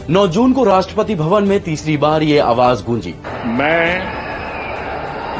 9 जून को राष्ट्रपति भवन में तीसरी बार ये आवाज गूंजी। मैं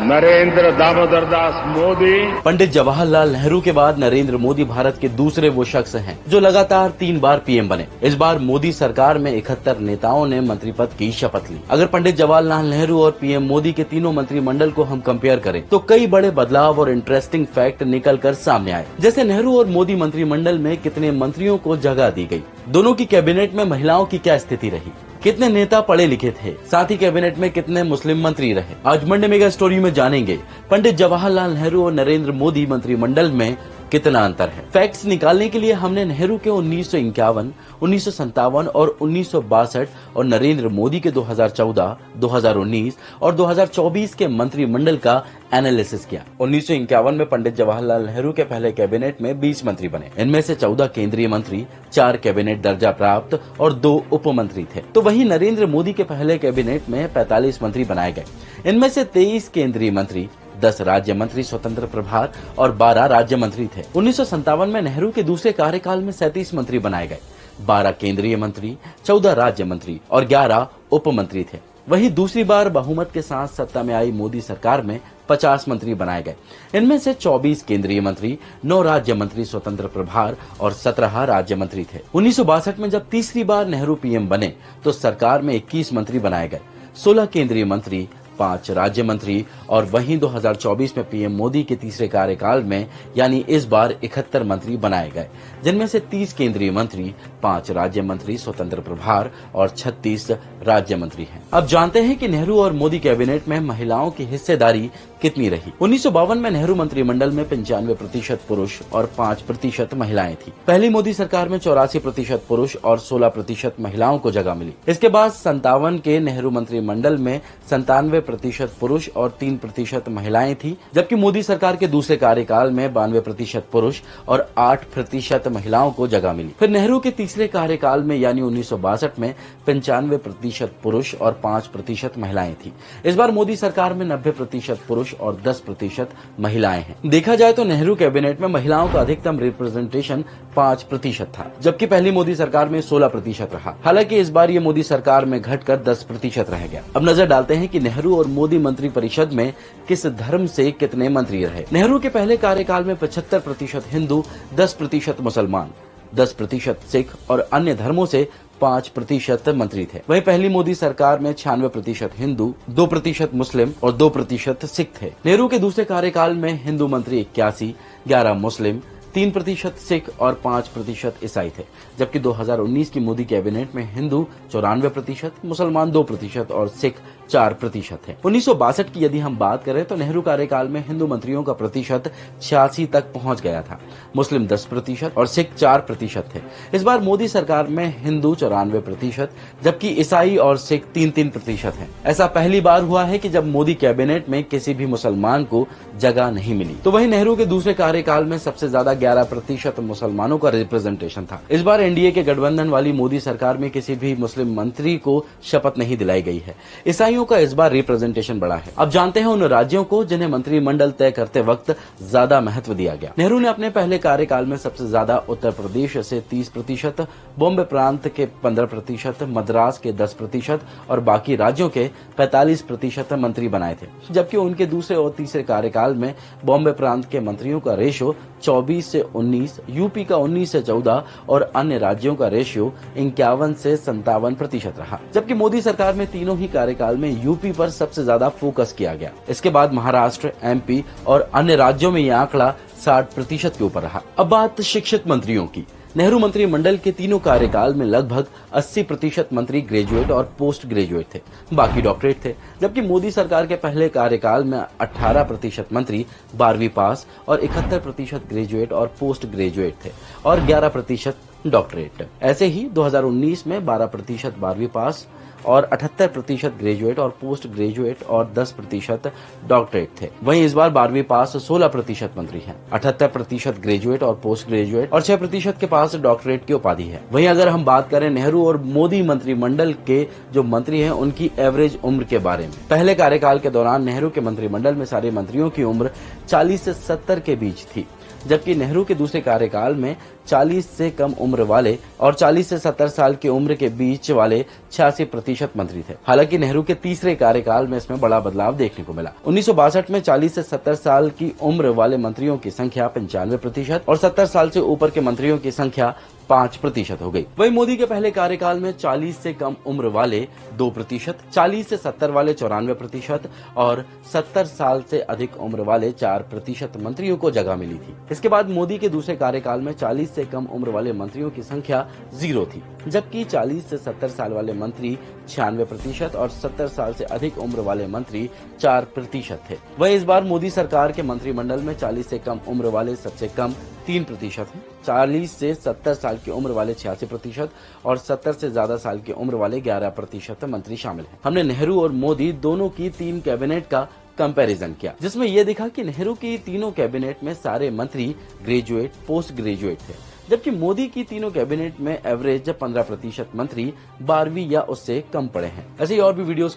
नरेंद्र दामोदर दास मोदी। पंडित जवाहरलाल नेहरू के बाद नरेंद्र मोदी भारत के दूसरे वो शख्स हैं जो लगातार 3 बार पीएम बने। इस बार मोदी सरकार में 71 नेताओं ने मंत्री पद की शपथ ली। अगर पंडित जवाहरलाल नेहरू और पीएम मोदी के तीनों मंत्रिमंडल को हम कंपेयर करें तो कई बड़े बदलाव और इंटरेस्टिंग फैक्ट निकल कर सामने आए। जैसे नेहरू और मोदी मंत्रिमंडल में कितने मंत्रियों को जगह दी गई, दोनों की कैबिनेट में महिलाओं की क्या स्थिति रही, कितने नेता पढ़े लिखे थे, साथ ही कैबिनेट में कितने मुस्लिम मंत्री रहे। आज मंडे मेगा स्टोरी में जानेंगे पंडित जवाहरलाल नेहरू और नरेंद्र मोदी मंत्रिमंडल में कितना अंतर है। फैक्ट्स निकालने के लिए हमने नेहरू के 1951, 1957 और 1962 और नरेंद्र मोदी के 2014, 2019 और 2024 के मंत्रिमंडल का एनालिसिस किया। 1951 में पंडित जवाहरलाल नेहरू के पहले कैबिनेट में 20 मंत्री बने। इनमें से 14 केंद्रीय मंत्री, 4 कैबिनेट दर्जा प्राप्त और 2 उप मंत्री थे। तो वहीं नरेंद्र मोदी के पहले कैबिनेट में 45 मंत्री बनाए गए। इनमें से 23 केंद्रीय मंत्री, 10 राज्य मंत्री स्वतंत्र प्रभार और 12 राज्य मंत्री थे। 1957 में नेहरू के दूसरे कार्यकाल में 37 मंत्री बनाए गए। 12 केंद्रीय मंत्री, 14 राज्य मंत्री और 11 उप मंत्री थे। वहीं दूसरी बार बहुमत के साथ सत्ता में आई मोदी सरकार में 50 मंत्री बनाए गए। इनमें से 24 केंद्रीय मंत्री, 9 राज्य मंत्री स्वतंत्र प्रभार और 17 राज्य मंत्री थे। 1962 में जब तीसरी बार नेहरू पीएम बने तो सरकार में 21 मंत्री बनाए गए, 16 केंद्रीय मंत्री, 5 राज्य मंत्री और वहीं 2024 में पीएम मोदी के तीसरे कार्यकाल में यानी इस बार 71 मंत्री बनाए गए, जिनमें से 30 केंद्रीय मंत्री, 5 राज्य मंत्री स्वतंत्र प्रभार और 36 राज्य मंत्री हैं। अब जानते हैं कि नेहरू और मोदी कैबिनेट में महिलाओं की हिस्सेदारी कितनी रही। 1952 में नेहरू मंत्रिमंडल में 95% पुरुष और 5% महिलाएं थी। पहली मोदी सरकार में 84% पुरुष और 16% महिलाओं को जगह मिली। इसके बाद 57 के नेहरू मंत्रिमंडल में 97% पुरुष और 3% महिलाएं थी, जबकि मोदी सरकार के दूसरे कार्यकाल में 92% पुरुष और 8% महिलाओं को जगह मिली। फिर नेहरू के तीसरे कार्यकाल में यानी 1962 में 95% पुरुष और 5% महिलाएं थी। इस बार मोदी सरकार में 90% पुरुष और 10% महिलाएं हैं। देखा जाए तो नेहरू कैबिनेट में महिलाओं का अधिकतम रिप्रेजेंटेशन 5% था, जबकि पहली मोदी सरकार में 16% रहा। हालांकि इस बार ये मोदी सरकार में घटकर 10% रह गया। अब नजर डालते हैं कि नेहरू और मोदी मंत्री परिषद में किस धर्म से कितने मंत्री रहे। नेहरू के पहले कार्यकाल में 75% हिंदू, 10% मुसलमान, 10% सिख और अन्य धर्मों से 5% मंत्री थे। वहीं पहली मोदी सरकार में 96% हिंदू, 2% मुस्लिम और 2% सिख थे। नेहरू के दूसरे कार्यकाल में हिंदू मंत्री 81, 11 मुस्लिम, 3% सिख और 5% ईसाई थे, जबकि 2019 की मोदी कैबिनेट में हिंदू 94%, मुसलमान 2% और सिख 4% थे। 1962 की यदि हम बात करें तो नेहरू कार्यकाल में हिंदू मंत्रियों का प्रतिशत 86 तक पहुंच गया था, मुस्लिम 10% और सिख 4% थे। इस बार मोदी सरकार में हिंदू 94%, जबकि ईसाई और सिख 3-3% हैं। ऐसा पहली बार हुआ है कि जब मोदी कैबिनेट में किसी भी मुसलमान को जगह नहीं मिली। तो वहीं नेहरू के दूसरे कार्यकाल में सबसे ज्यादा 11% मुसलमानों का रिप्रेजेंटेशन था। इस बार एनडीए के गठबंधन वाली मोदी सरकार में किसी भी मुस्लिम मंत्री को शपथ नहीं दिलाई गई है। ईसाइयों का इस बार रिप्रेजेंटेशन बढ़ा है। अब जानते हैं उन राज्यों को जिन्हें मंत्रिमंडल तय करते वक्त ज्यादा महत्व दिया गया। नेहरू ने अपने पहले कार्यकाल में सबसे ज्यादा उत्तर प्रदेश से 30%, बॉम्बे प्रांत के 15%, मद्रास के 10% और बाकी राज्यों के 45% मंत्री बनाए थे, जबकि उनके दूसरे और तीसरे कार्यकाल में बॉम्बे प्रांत के मंत्रियों का रेशियो 24 से 19, यूपी का 19 से 14 और अन्य राज्यों का रेशियो 51 से 57% रहा। जबकि मोदी सरकार में तीनों ही कार्यकाल में यूपी पर सबसे ज्यादा फोकस किया गया। इसके बाद महाराष्ट्र, एमपी और अन्य राज्यों में यह आंकड़ा 60% के ऊपर रहा। अब बात शिक्षित मंत्रियों की। नेहरू मंत्रिमंडल के तीनों कार्यकाल में लगभग 80% मंत्री ग्रेजुएट और पोस्ट ग्रेजुएट थे, बाकी डॉक्टरेट थे, जबकि मोदी सरकार के पहले कार्यकाल में 18% मंत्री 12वीं पास और 71% ग्रेजुएट और पोस्ट ग्रेजुएट थे और 11% डॉक्टरेट। ऐसे ही 2019 में 12% 12वीं पास और 78% ग्रेजुएट और पोस्ट ग्रेजुएट और 10% डॉक्टरेट थे। वहीं इस बार 12वीं पास 16% मंत्री हैं, 78% ग्रेजुएट और पोस्ट ग्रेजुएट और 6% के पास डॉक्टरेट की उपाधि है। वहीं अगर हम बात करें नेहरू और मोदी मंत्रिमंडल के जो मंत्री हैं उनकी एवरेज उम्र के बारे में, पहले कार्यकाल के दौरान नेहरू के मंत्रिमंडल में सारे मंत्रियों की उम्र 40 से 70 के बीच थी, जबकि नेहरू के दूसरे कार्यकाल में 40 से कम उम्र वाले और 40 से 70 साल की उम्र के बीच वाले 86% मंत्री थे। हालांकि नेहरू के तीसरे कार्यकाल में इसमें बड़ा बदलाव देखने को मिला। 1962 में 40 से 70 साल की उम्र वाले मंत्रियों की संख्या 95% और 70 साल से ऊपर के मंत्रियों की संख्या 5% हो गई। वहीं मोदी के पहले कार्यकाल में 40 से कम उम्र वाले 2%, 40 से 70 वाले 94% और 70 साल से अधिक उम्र वाले 4% मंत्रियों को जगह मिली थी। इसके बाद मोदी के दूसरे कार्यकाल में 40 से कम उम्र वाले मंत्रियों की संख्या 0 थी, जबकि 40 से 70 साल वाले मंत्री 96% और 70 साल से अधिक उम्र वाले मंत्री 4% थे। वहीं इस बार मोदी सरकार के मंत्रिमंडल में 40 से कम उम्र वाले सबसे कम 3% हैं, 40 से 70 साल की उम्र वाले 86% और 70 से ज्यादा साल की उम्र वाले 11% मंत्री शामिल हैं। हमने नेहरू और मोदी दोनों की 3 कैबिनेट का कंपैरिजन किया, जिसमें यह दिखा कि नेहरू की तीनों कैबिनेट में सारे मंत्री ग्रेजुएट, पोस्ट ग्रेजुएट थे, जबकि मोदी की तीनों कैबिनेट में एवरेज 15% मंत्री 12वीं या उससे कम पढ़े हैं। ऐसे ही और भी वीडियोस